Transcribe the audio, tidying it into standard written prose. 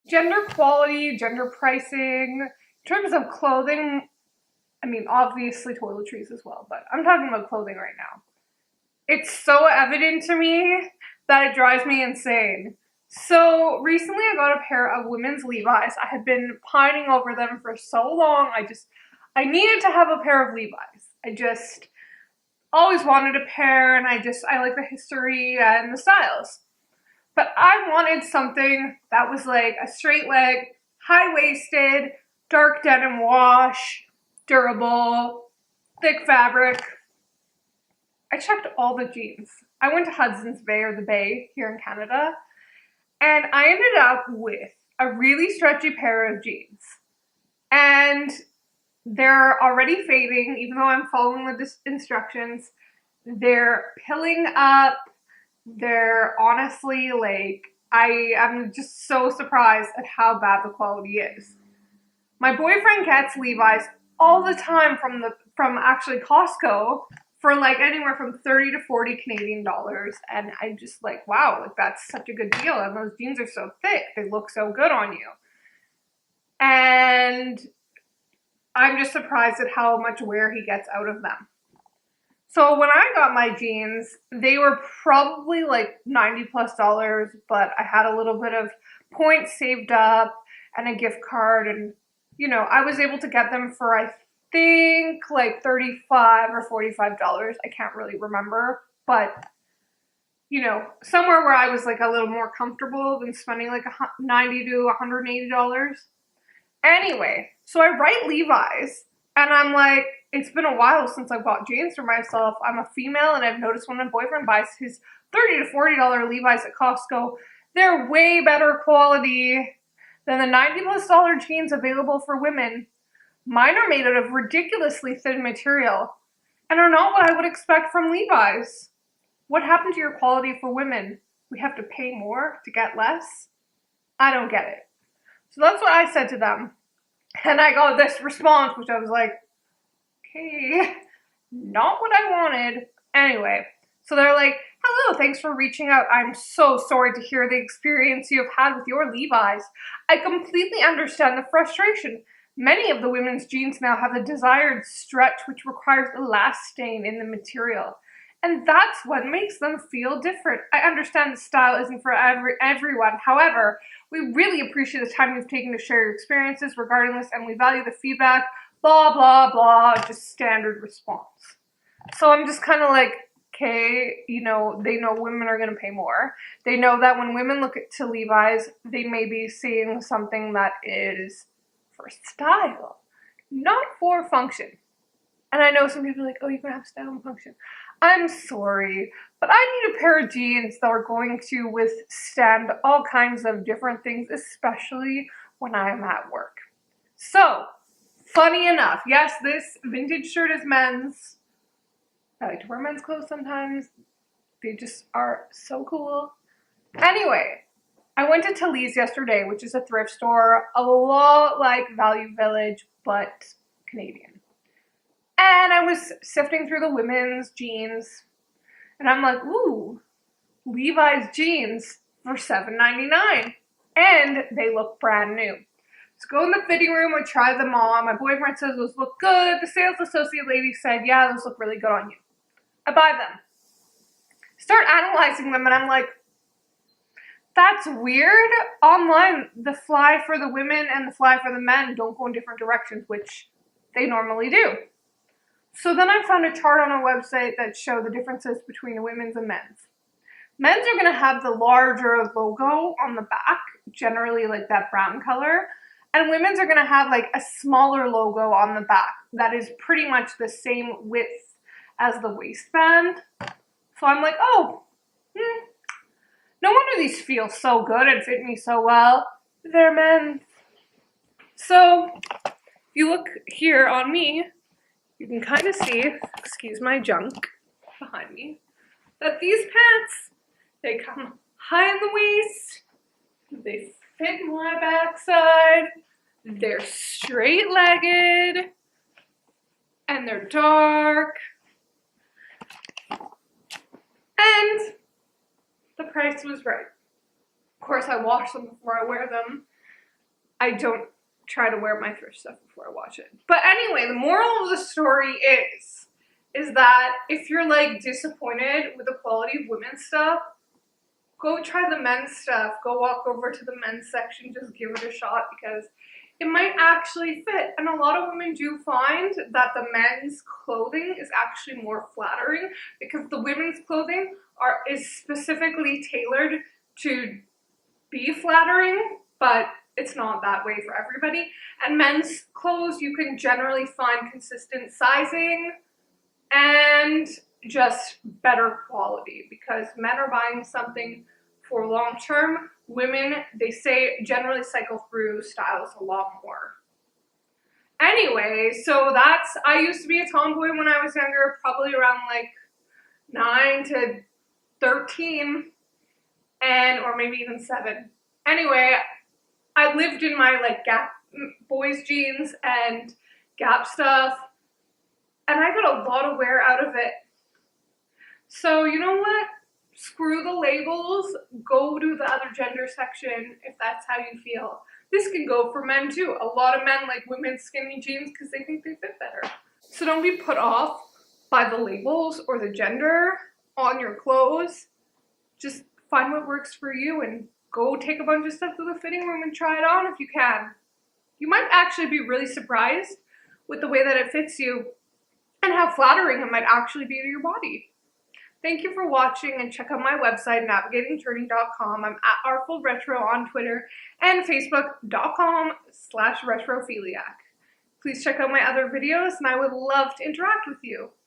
Gender quality, gender pricing. In terms of clothing, I mean, obviously toiletries as well, but I'm talking about clothing right now. It's so evident to me that it drives me insane. So recently I got a pair of women's Levi's. I had been pining over them for so long. I needed to have a pair of Levi's. I just always wanted a pair, and I like the history and the styles. But I wanted something that was like a straight leg, high-waisted, dark denim wash, durable, thick fabric. I checked all the jeans. I went to Hudson's Bay, or the Bay here in Canada, and I ended up with a really stretchy pair of jeans. And they're already fading, even though I'm following the instructions. They're pilling up. They're honestly like, I am just so surprised at how bad the quality is. My boyfriend gets Levi's all the time from actually Costco for like anywhere from 30 to 40 Canadian dollars. And I'm just like, wow, like that's such a good deal. And those jeans are so thick. They look so good on you. And I'm just surprised at how much wear he gets out of them. So when I got my jeans, they were probably like $90 plus, but I had a little bit of points saved up and a gift card, and you know, I was able to get them for, I think, like $35 or $45. I can't really remember, but you know, somewhere where I was like a little more comfortable than spending like $90 to $180. Anyway, so I write Levi's, and I'm like, it's been a while since I bought jeans for myself. I'm a female, and I've noticed when my boyfriend buys his $30 to $40 Levi's at Costco, they're way better quality than the $90 plus jeans available for women. Mine are made out of ridiculously thin material and are not what I would expect from Levi's. What happened to your quality for women? We have to pay more to get less? I don't get it. So that's what I said to them. And I got this response, which I was like, okay, not what I wanted. Anyway, so they're like, hello, thanks for reaching out. I'm so sorry to hear the experience you have had with your Levi's. I completely understand the frustration. Many of the women's jeans now have the desired stretch, which requires elastin in the material. And that's what makes them feel different. I understand the style isn't for everyone. However, we really appreciate the time you've taken to share your experiences regarding this, and we value the feedback, blah, blah, blah, just standard response. So I'm just kind of like, okay, you know, they know women are going to pay more. They know that when women look to Levi's, they may be seeing something that is for style, not for function. And I know some people are like, oh, you can have style and function. I'm sorry, but I need a pair of jeans that are going to withstand all kinds of different things, especially when I'm at work. So, funny enough, yes, this vintage shirt is men's. I like to wear men's clothes sometimes. They just are so cool. Anyway, I went to Talese yesterday, which is a thrift store, a lot like Value Village, but Canadian. And I was sifting through the women's jeans, and I'm like, ooh, Levi's jeans for $7.99, and they look brand new. So go in the fitting room, I try them on. My boyfriend says those look good. The sales associate lady said, yeah, those look really good on you. I buy them. Start analyzing them, and I'm like, that's weird. Online, the fly for the women and the fly for the men don't go in different directions, which they normally do. So then I found a chart on a website that showed the differences between the women's and men's. Men's are going to have the larger logo on the back, generally like that brown color. And women's are going to have like a smaller logo on the back that is pretty much the same width as the waistband. So I'm like, oh, no wonder these feel so good and fit me so well. They're men's. So if you look here on me, you can kind of see, excuse my junk behind me, that these pants, they come high in the waist, they fit my backside, they're straight-legged, and they're dark, and the price was right. Of course, I wash them before I wear them, I don't try to wear my thrift stuff before I wash it. But anyway, the moral of the story is that if you're like disappointed with the quality of women's stuff, go try the men's stuff. Go walk over to the men's section, just give it a shot because it might actually fit. And a lot of women do find that the men's clothing is actually more flattering because the women's clothing is specifically tailored to be flattering, but it's not that way for everybody. And men's clothes, you can generally find consistent sizing and just better quality because men are buying something for long term. Women, they say, generally cycle through styles a lot more. Anyway, so I used to be a tomboy when I was younger, probably around like 9 to 13, or maybe even 7. Anyway, I lived in my like Gap boys jeans and Gap stuff, and I got a lot of wear out of it. So you know what? Screw the labels, go to the other gender section if that's how you feel. This can go for men too. A lot of men like women's skinny jeans because they think they fit better. So don't be put off by the labels or the gender on your clothes. Just find what works for you and go take a bunch of stuff to the fitting room and try it on if you can. You might actually be really surprised with the way that it fits you and how flattering it might actually be to your body. Thank you for watching, and check out my website, navigatingturning.com. I'm at artfulretro on Twitter and facebook.com/retrophiliac. Please check out my other videos, and I would love to interact with you.